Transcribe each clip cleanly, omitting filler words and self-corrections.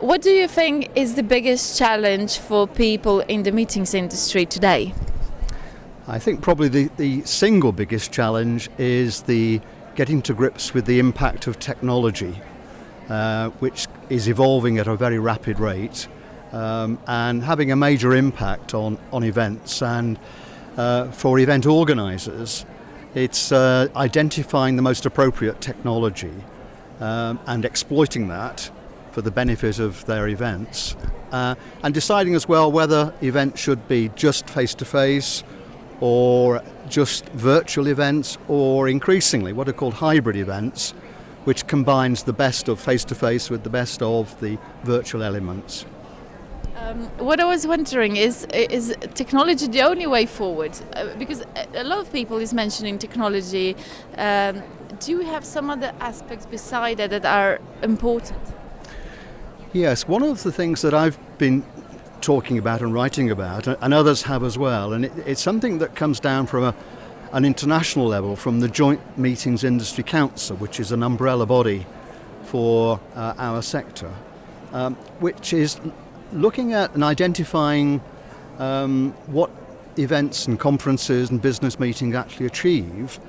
What do you think is the biggest challenge for people in the meetings industry today? I think probably the single biggest challenge is the getting to grips with the impact of technology, which is evolving at a very rapid rate and having a major impact on events. And for event organisers, it's identifying the most appropriate technology and exploiting that for the benefit of their events, and deciding as well whether events should be just face-to-face or just virtual events, or increasingly what are called hybrid events, which combines the best of face-to-face with the best of the virtual elements. What I was wondering is technology the only way forward? Because a lot of people is mentioning technology. Do you have some other aspects beside that are important? Yes, one of the things that I've been talking about and writing about, and others have as well, and it's something that comes down from an international level, from the Joint Meetings Industry Council, which is an umbrella body for our sector, which is looking at and identifying what events and conferences and business meetings actually achieve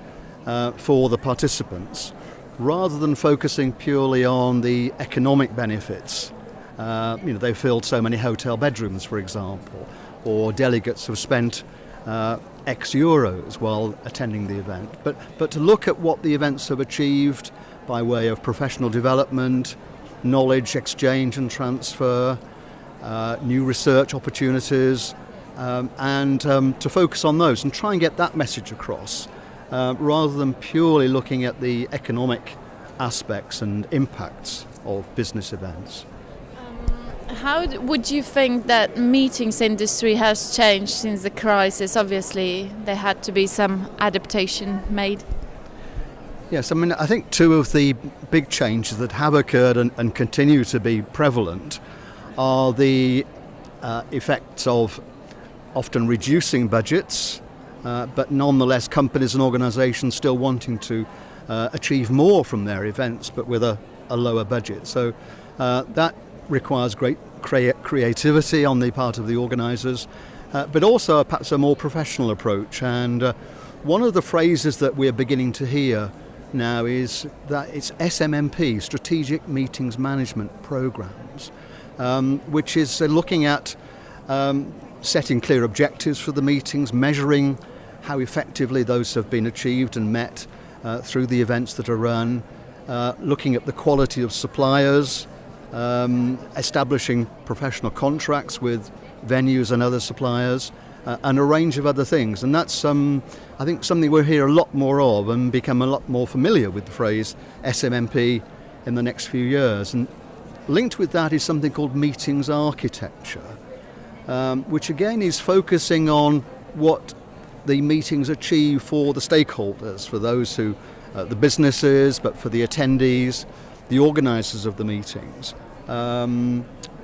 for the participants, rather than focusing purely on the economic benefits. They've filled so many hotel bedrooms, for example, or delegates have spent X euros while attending the event. But to look at what the events have achieved by way of professional development, knowledge exchange and transfer, new research opportunities, and to focus on those and try and get that message across, rather than purely looking at the economic aspects and impacts of business events. How would you think that meetings industry has changed since the crisis? Obviously, there had to be some adaptation made. Yes, I think two of the big changes that have occurred and continue to be prevalent are the effects of often reducing budgets, but nonetheless companies and organisations still wanting to achieve more from their events, but with a lower budget. So that requires great creativity on the part of the organisers, but also perhaps a more professional approach. And one of the phrases that we're beginning to hear now is that it's SMMP, Strategic Meetings Management Programs, which is looking at setting clear objectives for the meetings, measuring how effectively those have been achieved and met through the events that are run, looking at the quality of suppliers, establishing professional contracts with venues and other suppliers, and a range of other things. And that's, I think, something we'll hear a lot more of and become a lot more familiar with the phrase SMMP in the next few years. And linked with that is something called meetings architecture, which again is focusing on what the meetings achieve for the stakeholders, for those who, the businesses, but for the attendees, the organisers of the meetings,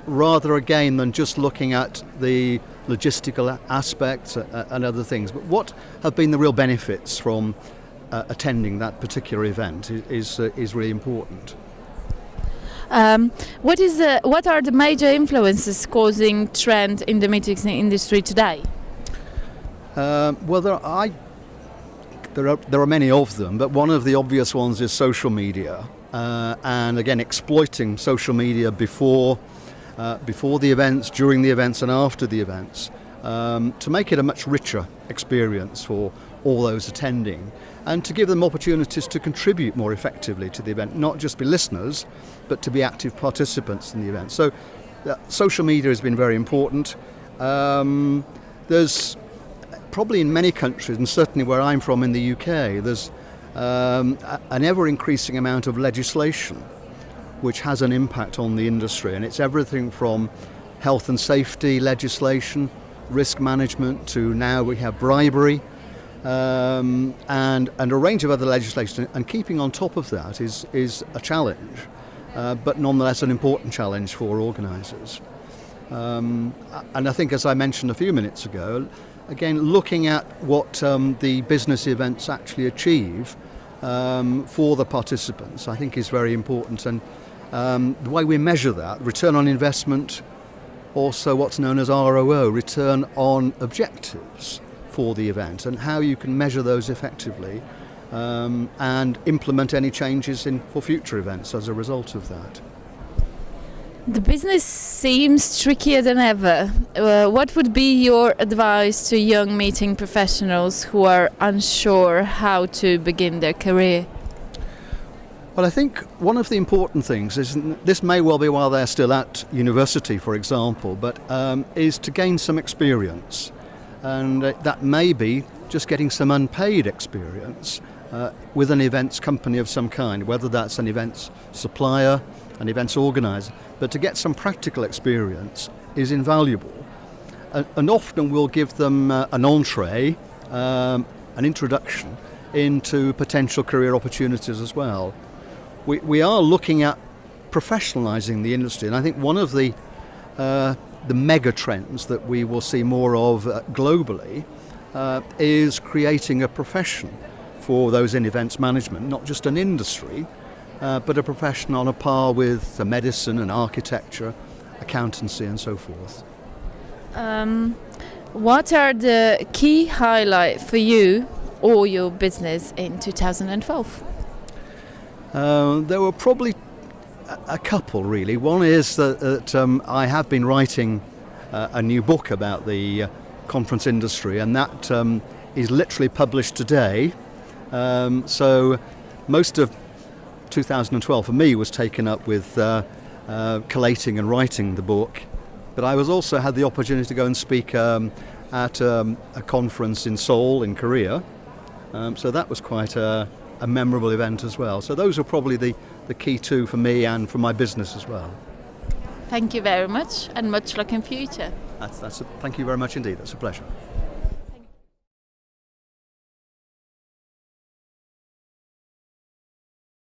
rather again than just looking at the logistical aspects and other things. But what have been the real benefits from attending that particular event is really important. What are the major influences causing trend in the meetings industry today? Well, there are many of them, but one of the obvious ones is social media, and again exploiting social media before the events, during the events, and after the events, to make it a much richer experience for all those attending, and to give them opportunities to contribute more effectively to the event, not just be listeners, but to be active participants in the event. So social media has been very important. There's probably in many countries, and certainly where I'm from in the UK, there's an ever-increasing amount of legislation which has an impact on the industry, and it's everything from health and safety legislation, risk management, to now we have bribery, and a range of other legislation, and keeping on top of that is a challenge, but nonetheless an important challenge for organisers. And I think, as I mentioned a few minutes ago, again looking at what the business events actually achieve for the participants, I think is very important, and The way we measure that, return on investment, also what's known as ROO, return on objectives for the event, and how you can measure those effectively and implement any changes for future events as a result of that. The business seems trickier than ever. What would be your advice to young meeting professionals who are unsure how to begin their career? Well, I think one of the important things is, this may well be while they're still at university, for example, but is to gain some experience. And that may be just getting some unpaid experience with an events company of some kind, whether that's an events supplier, an events organiser. But to get some practical experience is invaluable. And often we'll give them an entree, an introduction into potential career opportunities as well. We are looking at professionalising the industry, and I think one of the mega trends that we will see more of globally is creating a profession for those in events management, not just an industry, but a profession on a par with medicine and architecture, accountancy and so forth. What are the key highlights for you or your business in 2012? There were probably a couple, really. One is that I have been writing a new book about the conference industry, and that is literally published today. So most of 2012 for me was taken up with collating and writing the book, but I also had the opportunity to go and speak at a conference in Seoul in Korea, so that was quite a memorable event as well. So those are probably the key two for me and for my business as well. Thank you very much, and much luck in future. Thank you very much indeed. That's a pleasure.